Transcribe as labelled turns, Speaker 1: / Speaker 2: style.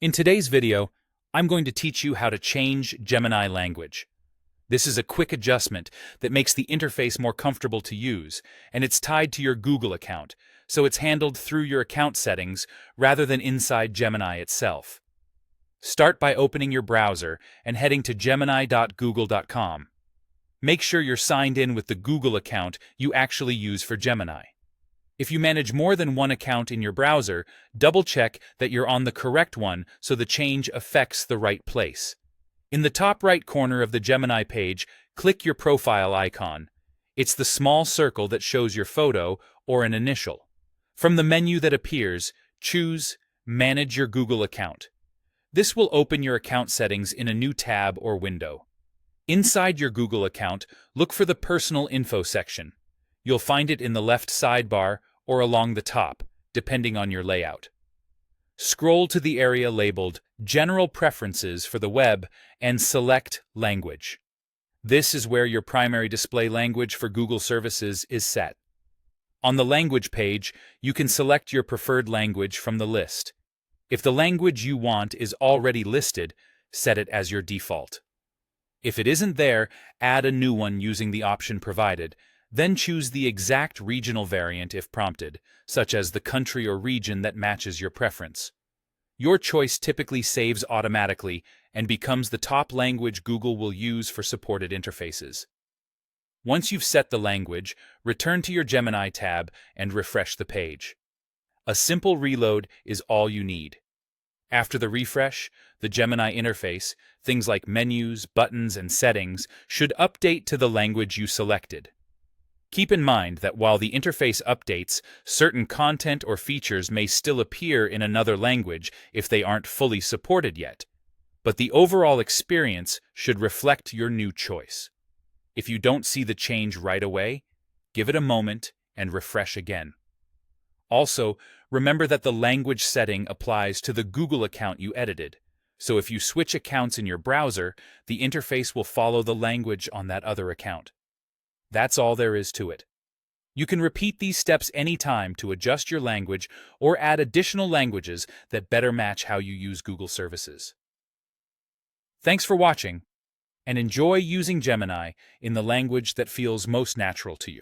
Speaker 1: In today's video, I'm going to teach you how to change Gemini language. This is a quick adjustment that makes the interface more comfortable to use, and it's tied to your Google account, so it's handled through your account settings rather than inside Gemini itself. Start by opening your browser and heading to gemini.google.com. Make sure you're signed in with the Google account you actually use for Gemini. If you manage more than one account in your browser, double-check that you're on the correct one so the change affects the right place. In the top right corner of the Gemini page, click your profile icon. It's the small circle that shows your photo or an initial. From the menu that appears, choose Manage your Google account. This will open your account settings in a new tab or window. Inside your Google account, look for the Personal Info section. You'll find it in the left sidebar or along the top, depending on your layout. Scroll to the area labeled General Preferences for the web and select Language. This is where your primary display language for Google services is set. On the Language page, you can select your preferred language from the list. If the language you want is already listed, set it as your default. If it isn't there, add a new one using the option provided. Then choose the exact regional variant if prompted, such as the country or region that matches your preference. Your choice typically saves automatically and becomes the top language Google will use for supported interfaces. Once you've set the language, return to your Gemini tab and refresh the page. A simple reload is all you need. After the refresh, the Gemini interface, things like menus, buttons, and settings, should update to the language you selected. Keep in mind that while the interface updates, certain content or features may still appear in another language if they aren't fully supported yet, but the overall experience should reflect your new choice. If you don't see the change right away, give it a moment and refresh again. Also, remember that the language setting applies to the Google account you edited, so if you switch accounts in your browser, the interface will follow the language on that other account. That's all there is to it. You can repeat these steps anytime to adjust your language or add additional languages that better match how you use Google services. Thanks for watching, and enjoy using Gemini in the language that feels most natural to you.